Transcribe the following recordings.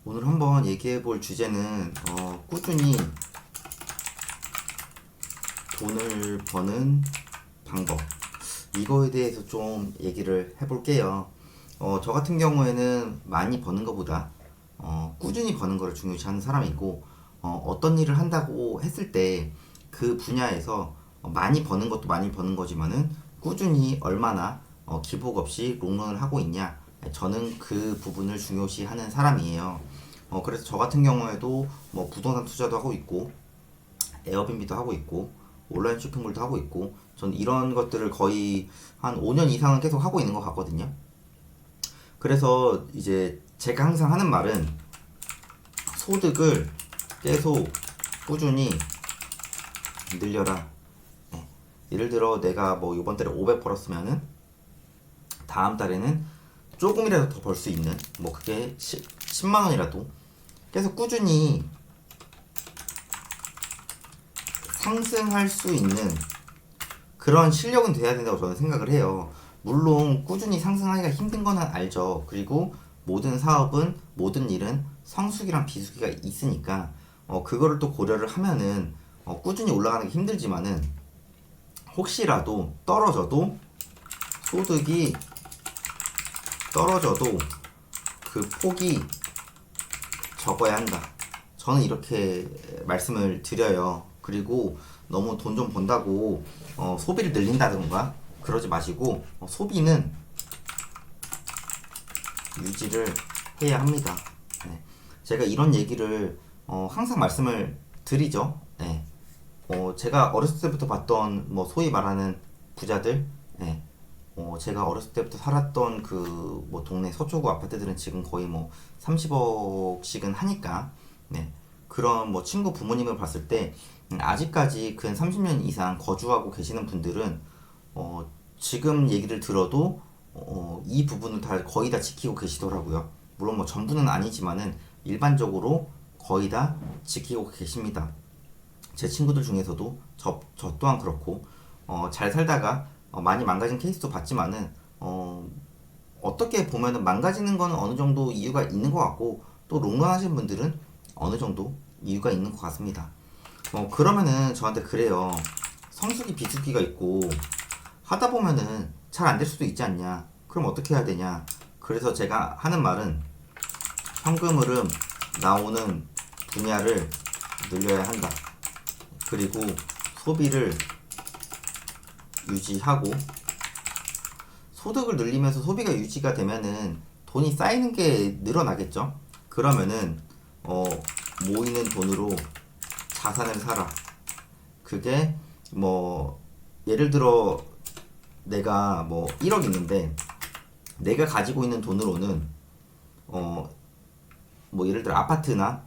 오늘 한번 얘기해 볼 주제는 꾸준히 돈을 버는 방법, 이거에 대해서 좀 얘기를 해볼게요. 저 같은 경우에는 많이 버는 것보다 꾸준히 버는 거를 중요시하는 사람이고, 어떤 일을 한다고 했을 때 그 분야에서 많이 버는 것도 많이 버는 거지만은 꾸준히 얼마나 기복 없이 롱런을 하고 있냐, 저는 그 부분을 중요시하는 사람이에요. 그래서 저 같은 경우에도 뭐 부동산 투자도 하고 있고, 에어비앤비도 하고 있고, 온라인 쇼핑몰도 하고 있고, 전 이런 것들을 거의 한 5년 이상은 계속 하고 있는 것 같거든요. 그래서 이제 제가 항상 하는 말은 소득을 계속 꾸준히 늘려라. 네. 예를 들어 내가 뭐 이번 달에 500 벌었으면은 다음 달에는 조금이라도 더 벌 수 있는, 뭐 그게 10만 원이라도 계속 꾸준히 상승할 수 있는 그런 실력은 돼야 된다고 저는 생각을 해요. 물론 꾸준히 상승하기가 힘든 거는 알죠. 그리고 모든 사업은, 모든 일은 성수기랑 비수기가 있으니까 그거를 또 고려를 하면은 꾸준히 올라가는 게 힘들지만은, 혹시라도 소득이 떨어져도 그 폭이 적어야 한다. 저는 이렇게 말씀을 드려요. 그리고 너무 돈 좀 번다고 소비를 늘린다든가 그러지 마시고, 소비는 유지를 해야 합니다. 네. 제가 이런 얘기를 항상 말씀을 드리죠. 네. 제가 어렸을 때부터 봤던 뭐 소위 말하는 부자들, 네. 제가 어렸을 때부터 살았던 그 뭐 동네 서초구 아파트들은 지금 거의 뭐 30억씩은 하니까, 네. 그런 뭐 친구 부모님을 봤을 때 아직까지 근 30년 이상 거주하고 계시는 분들은 지금 얘기를 들어도 이 부분을 다 거의 다 지키고 계시더라고요. 물론 뭐 전부는 아니지만은 일반적으로 거의 다 지키고 계십니다. 제 친구들 중에서도 저 또한 그렇고, 잘 살다가 많이 망가진 케이스도 봤지만은, 어떻게 보면은 망가지는 거는 어느 정도 이유가 있는 것 같고, 또 롱런 하신 분들은 어느 정도 이유가 있는 것 같습니다. 그러면은 저한테 그래요. 성수기 비수기가 있고 하다 보면은 잘 안 될 수도 있지 않냐. 그럼 어떻게 해야 되냐. 그래서 제가 하는 말은 현금 흐름 나오는 분야를 늘려야 한다. 그리고 소비를 유지하고, 소득을 늘리면서 소비가 유지가 되면은 돈이 쌓이는 게 늘어나겠죠. 그러면은 모이는 돈으로 자산을 사라. 그게 뭐 예를 들어 내가 뭐 1억 있는데, 내가 가지고 있는 돈으로는 뭐 예를 들어 아파트나,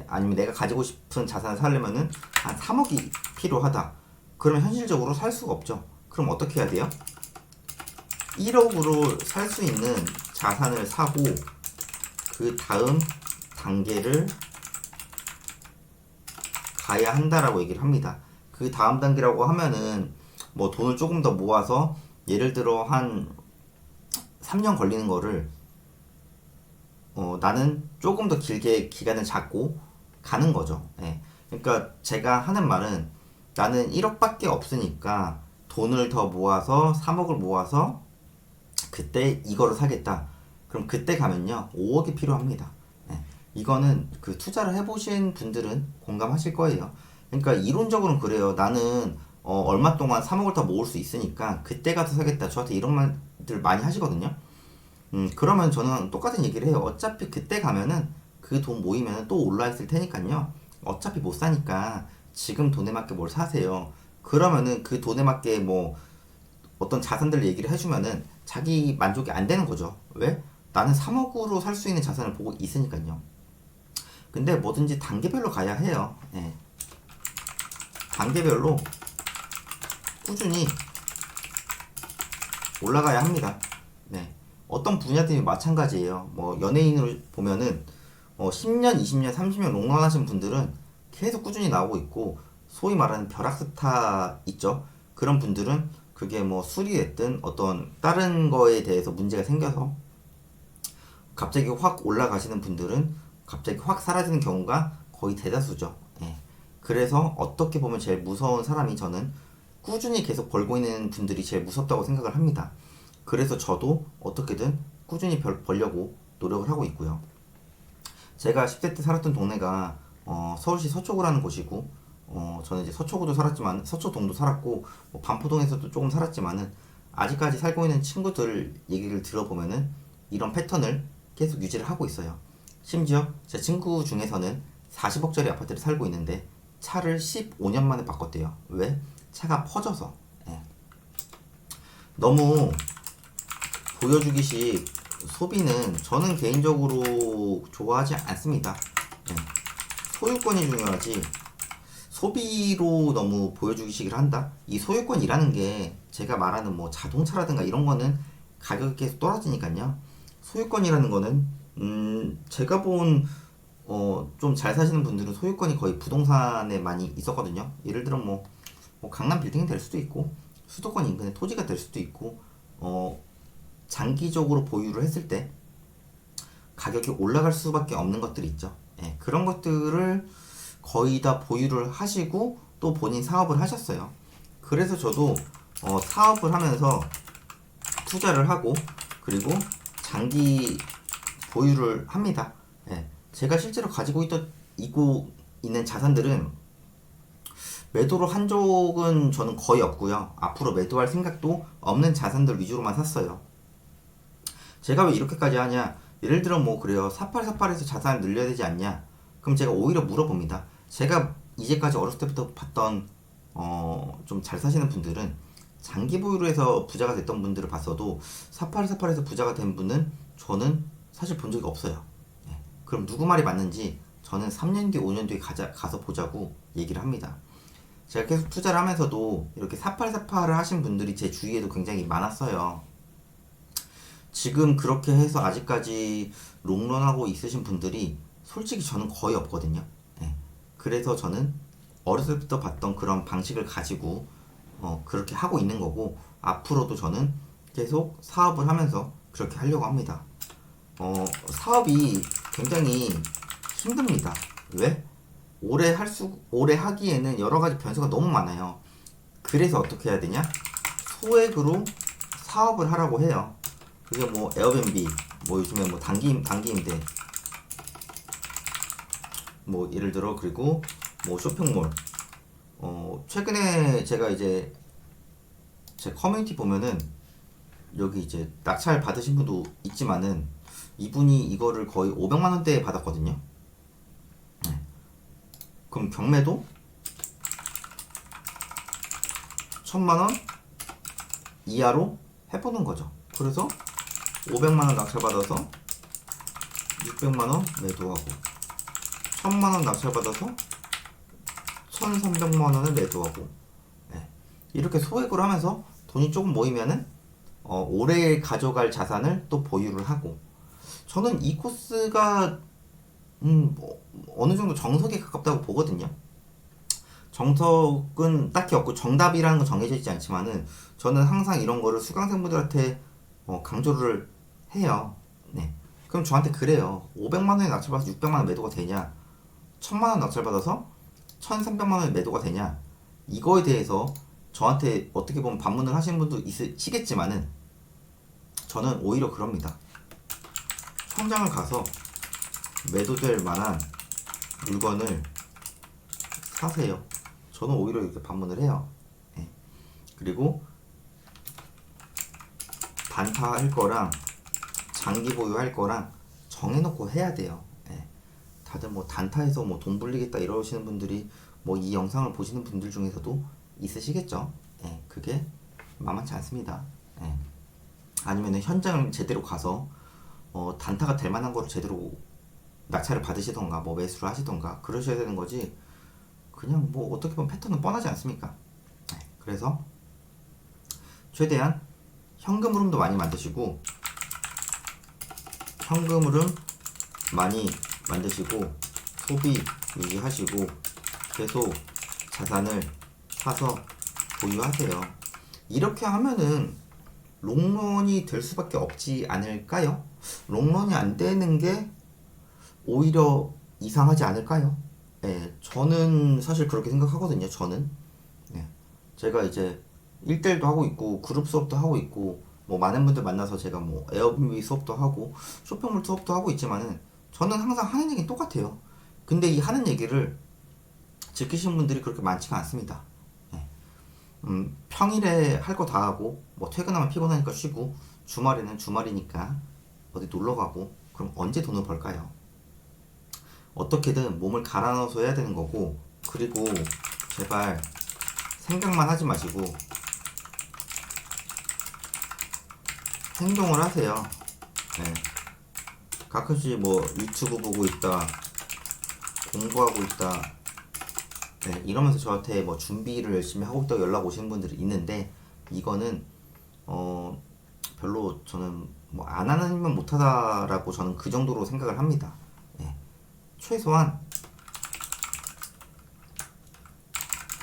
아니면 내가 가지고 싶은 자산을 사려면은 한 3억이 필요하다. 그러면 현실적으로 살 수가 없죠. 그럼 어떻게 해야 돼요? 1억으로 살 수 있는 자산을 사고, 그 다음 단계를 가야 한다라고 얘기를 합니다. 그 다음 단계라고 하면은 뭐 돈을 조금 더 모아서 예를 들어 한 3년 걸리는 거를 나는 조금 더 길게 기간을 잡고 가는 거죠. 예. 그러니까 제가 하는 말은, 나는 1억밖에 없으니까 돈을 더 모아서 3억을 모아서 그때 이거를 사겠다. 그럼 그때 가면요 5억이 필요합니다. 예. 이거는 그 투자를 해보신 분들은 공감하실 거예요. 그러니까 이론적으로는 그래요. 나는 얼마 동안 3억을 더 모을 수 있으니까 그때 가서 사겠다. 저한테 이런 말들 많이 하시거든요. 그러면 저는 똑같은 얘기를 해요. 어차피 그때 가면은 그 돈 모이면 또 올라 있을 테니까요. 어차피 못 사니까 지금 돈에 맞게 뭘 사세요. 그러면은 그 돈에 맞게 뭐 어떤 자산들 얘기를 해주면은 자기 만족이 안 되는 거죠. 왜? 나는 3억으로 살 수 있는 자산을 보고 있으니까요. 근데 뭐든지 단계별로 가야 해요. 예. 단계별로 꾸준히 올라가야 합니다. 네. 어떤 분야들이 마찬가지예요. 뭐 연예인으로 보면은 10년, 20년, 30년 롱런 하신 분들은 계속 꾸준히 나오고 있고, 소위 말하는 벼락스타 있죠. 그런 분들은 그게 뭐 술이 됐든 어떤 다른 거에 대해서 문제가 생겨서 갑자기 확 올라가시는 분들은 갑자기 확 사라지는 경우가 거의 대다수죠. 예. 그래서 어떻게 보면 제일 무서운 사람이 저는 꾸준히 계속 벌고 있는 분들이 제일 무섭다고 생각을 합니다. 그래서 저도 어떻게든 꾸준히 벌려고 노력을 하고 있고요. 제가 10대 때 살았던 동네가 서울시 서초구라는 곳이고 저는 이제 서초구도 살았지만 서초동도 살았고 뭐 반포동에서도 조금 살았지만은 아직까지 살고 있는 친구들 얘기를 들어보면은 이런 패턴을 계속 유지를 하고 있어요. 심지어 제 친구 중에서는 40억짜리 아파트를 살고 있는데 차를 15년 만에 바꿨대요. 왜? 차가 퍼져서. 예. 너무 보여주기식 소비는 저는 개인적으로 좋아하지 않습니다. 예. 소유권이 중요하지 소비로 너무 보여주기식을 한다? 이 소유권이라는 게 제가 말하는 뭐 자동차라든가 이런 거는 가격이 계속 떨어지니까요. 소유권이라는 거는 제가 본 좀 잘 사시는 분들은 소유권이 거의 부동산에 많이 있었거든요. 예를 들어 뭐 강남 빌딩이 될 수도 있고 수도권 인근의 토지가 될 수도 있고 장기적으로 보유를 했을 때 가격이 올라갈 수밖에 없는 것들이 있죠. 예, 그런 것들을 거의 다 보유를 하시고 또 본인 사업을 하셨어요. 그래서 저도 사업을 하면서 투자를 하고 그리고 장기 보유를 합니다. 예, 제가 실제로 있고 있는 자산들은 매도로 한 적은 저는 거의 없고요. 앞으로 매도할 생각도 없는 자산들 위주로만 샀어요. 제가 왜 이렇게까지 하냐? 예를 들어 뭐 그래요. 4848에서 자산을 늘려야 되지 않냐? 그럼 제가 오히려 물어봅니다. 제가 이제까지 어렸을 때부터 봤던 좀 잘 사시는 분들은 장기 보유로 해서 부자가 됐던 분들을 봤어도 4848에서 부자가 된 분은 저는 사실 본 적이 없어요. 예. 그럼 누구 말이 맞는지 저는 3년 뒤, 5년 뒤에 가서 보자고 얘기를 합니다. 제가 계속 투자를 하면서도 이렇게 4848을 하신 분들이 제 주위에도 굉장히 많았어요. 지금 그렇게 해서 아직까지 롱런하고 있으신 분들이 솔직히 저는 거의 없거든요. 예. 그래서 저는 어렸을 때부터 봤던 그런 방식을 가지고 그렇게 하고 있는 거고 앞으로도 저는 계속 사업을 하면서 그렇게 하려고 합니다. 사업이 굉장히 힘듭니다. 왜? 오래 하기에는 여러 가지 변수가 너무 많아요. 그래서 어떻게 해야 되냐? 소액으로 사업을 하라고 해요. 그게 뭐 에어비앤비, 뭐 요즘에 뭐 단기 임대, 뭐 예를 들어 그리고 뭐 쇼핑몰. 최근에 제가 이제 제 커뮤니티 보면은 여기 이제 낙찰 받으신 분도 있지만은 이분이 이거를 거의 500만 원대에 받았거든요. 네. 그럼 경매도 1000만 원 이하로 해보는 거죠. 그래서 500만 원 낙찰 받아서 600만 원 매도하고 1000만 원 낙찰 받아서 1300만 원을 매도하고 네. 이렇게 소액으로 하면서 돈이 조금 모이면은 오래 가져갈 자산을 또 보유를 하고 저는 이 코스가 어느 정도 정석에 가깝다고 보거든요. 정석은 딱히 없고 정답이라는 건 정해져 있지 않지만은 저는 항상 이런 거를 수강생분들한테 강조를 해요. 네. 그럼 저한테 그래요. 500만 원에 낙찰받아서 600만 원 매도가 되냐? 1000만 원 낙찰받아서 1300만 원에 매도가 되냐? 이거에 대해서 저한테 어떻게 보면 반문을 하시는 분도 있으시겠지만은 저는 오히려 그럽니다. 현장을 가서 매도될 만한 물건을 사세요. 저는 오히려 이렇게 반문을 해요. 네. 그리고 단타할 거랑 장기 보유할 거랑 정해놓고 해야 돼요. 네. 다들 뭐 단타해서 뭐 돈 불리겠다 이러시는 분들이 뭐 이 영상을 보시는 분들 중에서도 있으시겠죠. 네. 그게 만만치 않습니다. 네. 아니면은 현장을 제대로 가서 단타가 될 만한 거를 제대로 낙찰을 받으시던가 뭐 매수를 하시던가 그러셔야 되는 거지. 그냥 뭐 어떻게 보면 패턴은 뻔하지 않습니까? 네. 그래서 최대한 현금 흐름도 많이 만드시고 현금 흐름 많이 만드시고 소비 유지하시고 계속 자산을 사서 보유하세요. 이렇게 하면은 롱런이 될 수밖에 없지 않을까요? 롱런이 안 되는 게 오히려 이상하지 않을까요? 예, 저는 사실 그렇게 생각하거든요. 저는. 예, 제가 이제 1대1도 하고 있고 그룹 수업도 하고 있고 뭐 많은 분들 만나서 제가 뭐 에어비앤비 수업도 하고 쇼핑몰 수업도 하고 있지만은 저는 항상 하는 얘기는 똑같아요. 근데 이 하는 얘기를 지키시는 분들이 그렇게 많지가 않습니다. 예, 평일에 할 거 다 하고 뭐 퇴근하면 피곤하니까 쉬고 주말에는 주말이니까 어디 놀러 가고 그럼 언제 돈을 벌까요? 어떻게든 몸을 갈아 넣어서 해야 되는 거고 그리고 제발 생각만 하지 마시고 행동을 하세요. 네. 가끔씩 뭐 유튜브 보고 있다, 공부하고 있다, 네, 이러면서 저한테 뭐 준비를 열심히 하고 있다고 연락 오시는 분들이 있는데 이거는 어 별로 저는 뭐 안 하면 못하다라고 저는 그 정도로 생각을 합니다. 네. 최소한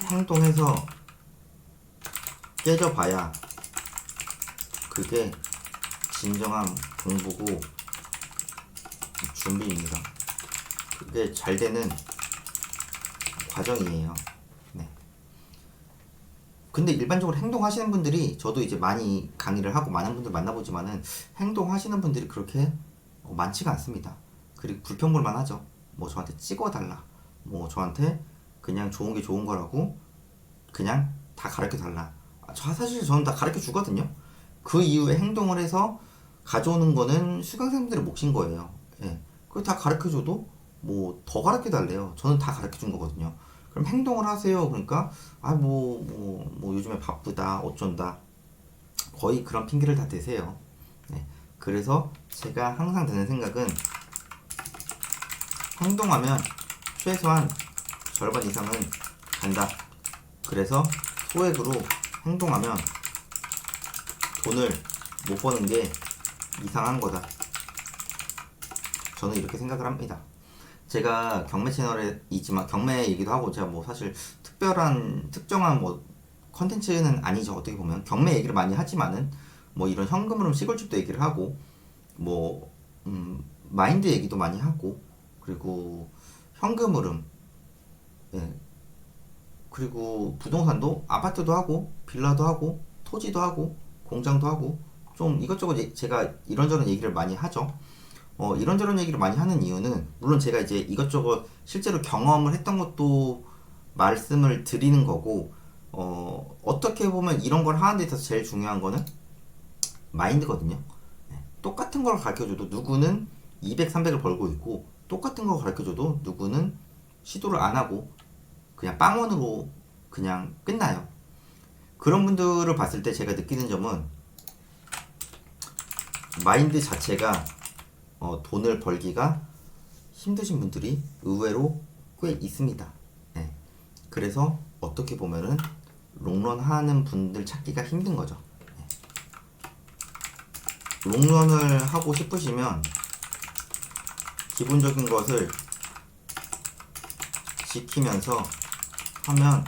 행동해서 깨져봐야 그게 진정한 공부고 준비입니다. 그게 잘 되는 과정이에요. 네. 근데 일반적으로 행동하시는 분들이 저도 이제 많이 강의를 하고 많은 분들 만나보지만은 행동하시는 분들이 그렇게 많지가 않습니다. 그리고 불평불만 하죠. 뭐 저한테 찍어달라. 뭐 저한테 그냥 좋은 게 좋은 거라고 그냥 다 가르쳐 달라. 사실 저는 다 가르쳐 주거든요. 그 이후에 행동을 해서 가져오는 거는 수강생분들의 몫인 거예요. 예. 그걸 다 가르쳐 줘도 뭐 더 가르쳐 달래요. 저는 다 가르쳐 준 거거든요. 그럼 행동을 하세요. 그러니까 뭐 요즘에 바쁘다 어쩐다 거의 그런 핑계를 다 대세요. 네. 그래서 제가 항상 드는 생각은 행동하면 최소한 절반 이상은 간다. 그래서 소액으로 행동하면 돈을 못 버는 게 이상한 거다. 저는 이렇게 생각을 합니다. 제가 경매 채널에 있지만 경매 얘기도 하고 제가 뭐 사실 특정한 뭐 컨텐츠는 아니죠. 어떻게 보면 경매 얘기를 많이 하지만은 뭐 이런 현금 흐름 시골집도 얘기를 하고 뭐 마인드 얘기도 많이 하고 그리고 현금 흐름 예, 그리고 부동산도 아파트도 하고 빌라도 하고 토지도 하고 공장도 하고 좀 이것저것 제가 이런저런 얘기를 많이 하죠. 이런저런 얘기를 많이 하는 이유는 물론 제가 이제 이것저것 실제로 경험을 했던 것도 말씀을 드리는 거고 어떻게 보면 이런 걸 하는 데 있어서 제일 중요한 거는 마인드거든요. 네, 똑같은 걸 가르쳐줘도 누구는 200, 300을 벌고 있고 똑같은 걸 가르쳐줘도 누구는 시도를 안 하고 그냥 빵원으로 그냥 끝나요. 그런 분들을 봤을 때 제가 느끼는 점은 마인드 자체가 돈을 벌기가 힘드신 분들이 의외로 꽤 있습니다. 네. 그래서 어떻게 보면은 롱런 하는 분들 찾기가 힘든 거죠. 네. 롱런을 하고 싶으시면 기본적인 것을 지키면서 하면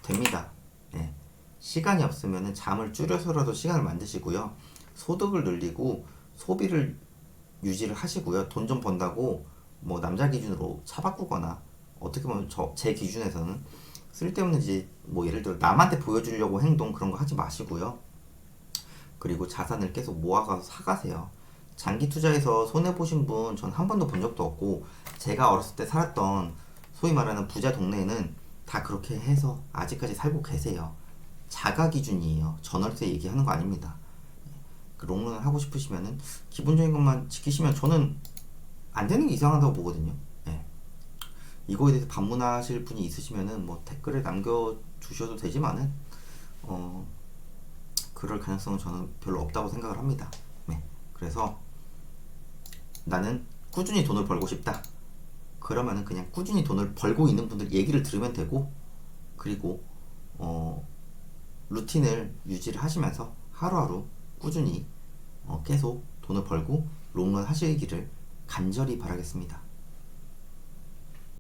됩니다. 네. 시간이 없으면 잠을 줄여서라도 시간을 만드시고요. 소득을 늘리고 소비를 유지를 하시고요. 돈 좀 번다고 뭐 남자 기준으로 차 바꾸거나 어떻게 보면 제 기준에서는 쓸데없는 이제 뭐 예를 들어 남한테 보여주려고 행동 그런 거 하지 마시고요. 그리고 자산을 계속 모아가서 사가세요. 장기 투자해서 손해 보신 분 전 한 번도 본 적도 없고 제가 어렸을 때 살았던 소위 말하는 부자 동네에는 다 그렇게 해서 아직까지 살고 계세요. 자가 기준이에요. 전월세 얘기하는 거 아닙니다. 그 롱런을 하고 싶으시면은 기본적인 것만 지키시면 저는 안 되는 게 이상하다고 보거든요. 예. 이거에 대해서 반문하실 분이 있으시면은 뭐 댓글에 남겨주셔도 되지만은 그럴 가능성은 저는 별로 없다고 생각을 합니다. 네. 그래서 나는 꾸준히 돈을 벌고 싶다. 그러면은 그냥 꾸준히 돈을 벌고 있는 분들 얘기를 들으면 되고 그리고 루틴을 유지를 하시면서 하루하루 꾸준히 계속 돈을 벌고 롱런 하시기를 간절히 바라겠습니다.